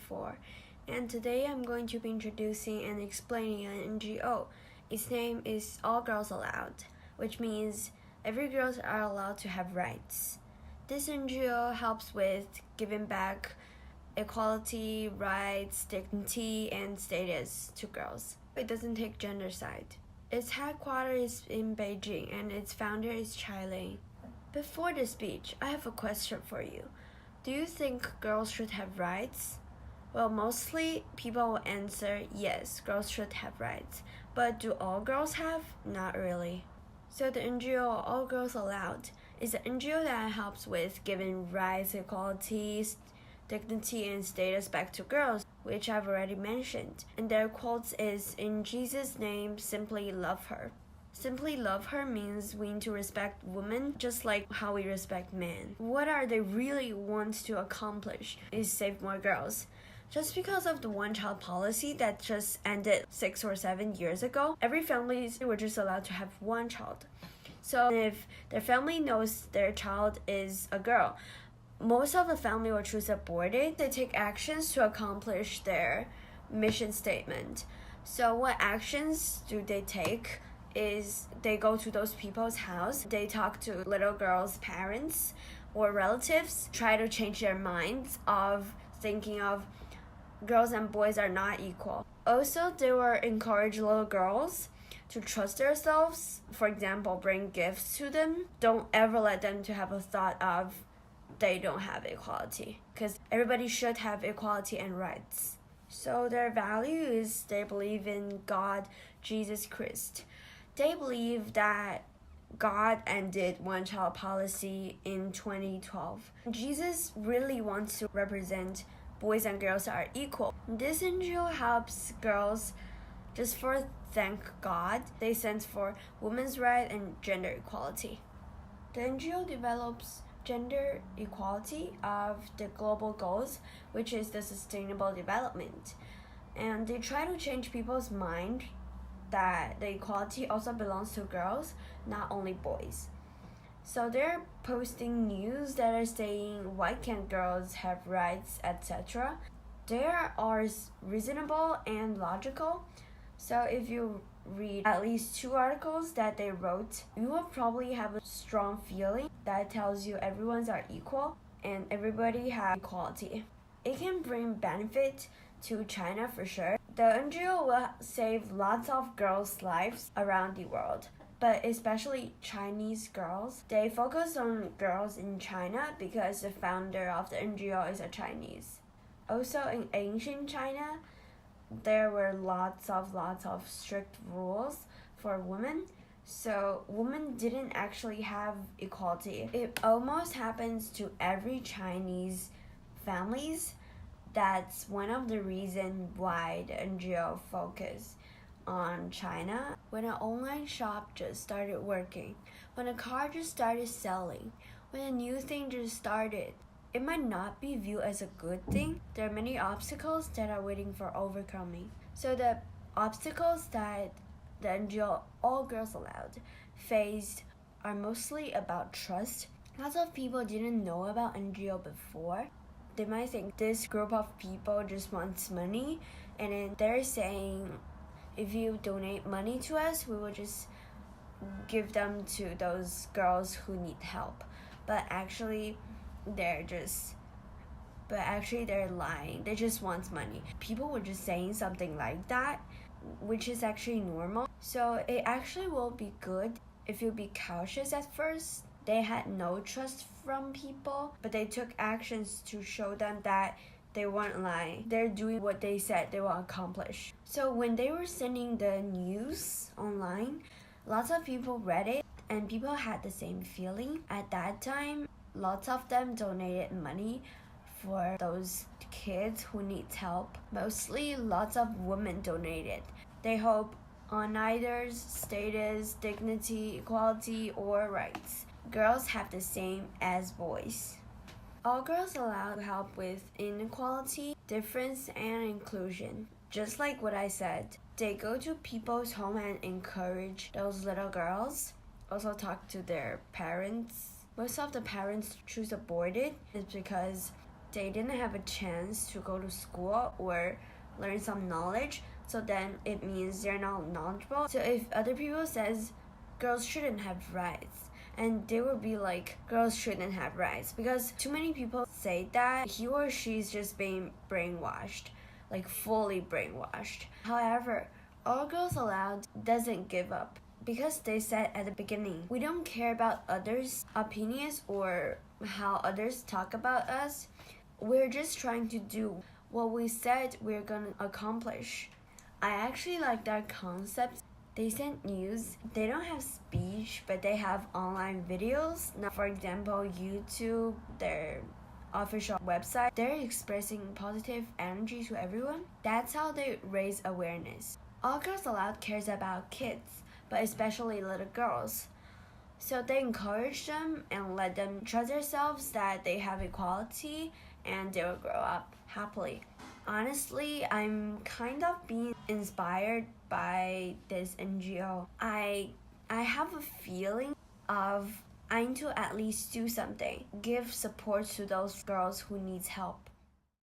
before, and today I'm going to be introducing and explaining an NGO. Its name is All Girls Allowed, which means every girls are allowed to have rights. This NGO helps with giving back equality, rights, dignity, and status to girls. It doesn't take gender side. Its headquarters is in Beijing, and its founder is Chai Ling. Before the speech, I have a question for you. Do you think girls should have rights? Well, mostly people will answer yes, girls should have rights. But do all girls have? Not really. So the NGO All Girls Allowed is an NGO that helps with giving rights, equality, dignity, and status back to girls, which I've already mentioned. And their quotes is, "In Jesus' name, simply love her." Simply love her means we need to respect women just like how we respect men. What are they really want to accomplish is save more girls. Just because of the one-child policy that just ended 6 or 7 years ago, every family were just allowed to have one child. So if their family knows their child is a girl, most of the family will choose to abort it. They take actions to accomplish their mission statement. So what actions do they take? Is they go to those people's house, they talk to little girls' parents or relatives, try to change their minds of thinking of girls and boys are not equal. Also, they will encourage little girls to trust themselves. For example, bring gifts to them. Don't ever let them to have a thought of they don't have equality, because everybody should have equality and rights. So their value is they believe in God, Jesus Christ. They believe that God ended one-child policy in 2012. Jesus really wants to represent boys and girls are equal. This NGO helps girls just for thank God. They stand for women's rights and gender equality. The NGO develops gender equality of the global goals, which is the sustainable development. And they try to change people's mind that the equality also belongs to girls, not only boys. So they're posting news that are saying why can't girls have rights, etc. They are reasonable and logical. So if you read at least 2 articles that they wrote, you will probably have a strong feeling that tells you everyone's are equal and everybody have equality. It can bring benefit to China for sure. The NGO will save lots of girls' lives around the world, but especially Chinese girls. They focus on girls in China because the founder of the NGO is a Chinese. Also in ancient China, there were lots of strict rules for women. So women didn't actually have equality. It almost happens to every Chinese families. That's one of the reasons why the NGO focus on China. When an online shop just started working, when a car just started selling, when a new thing just started, it might not be viewed as a good thing. There are many obstacles that are waiting for overcoming. So the obstacles that the NGO All Girls Allowed faced are mostly about trust. Lots of people didn't know about NGO before. They might think this group of people just wants money, and then they're saying, if you donate money to us, we will just give them to those girls who need help. But actually, they're lying. They just want money. People were just saying something like that, which is actually normal. So it actually will be good if you be cautious at first. They had no trust from people, but they took actions to show them that they weren't lying. They're doing what they said they will accomplish. So when they were sending the news online, lots of people read it, and people had the same feeling. At that time, lots of them donated money for those kids who need help. Mostly, lots of women donated. They hope on either status, dignity, equality, or rights. Girls have the same as boys. All Girls Allowed help with inequality, difference, and inclusion. Just like what I said, they go to people's home and encourage those little girls. Also talk to their parents. Most of the parents choose abort it is because they didn't have a chance to go to school or learn some knowledge, so then it means they're not knowledgeable. So if other people says girls shouldn't have rights, and they will be like, girls shouldn't have rights, because too many people say that he or she's just being brainwashed, like fully brainwashed. However, All Girls Aloud doesn't give up, because they said at the beginning, we don't care about others' opinions or how others talk about us. We're just trying to do what we said we're gonna accomplish. I actually like that concept. They send news. They don't have speech, but they have online videos. Now, for example, YouTube, their official website, they're expressing positive energy to everyone. That's how they raise awareness. All Girls Aloud cares about kids, but especially little girls. So they encourage them and let them trust themselves that they have equality and they will grow up happily. Honestly, I'm kind of being inspired by this NGO. I have a feeling of I need to at least do something, give support to those girls who needs help.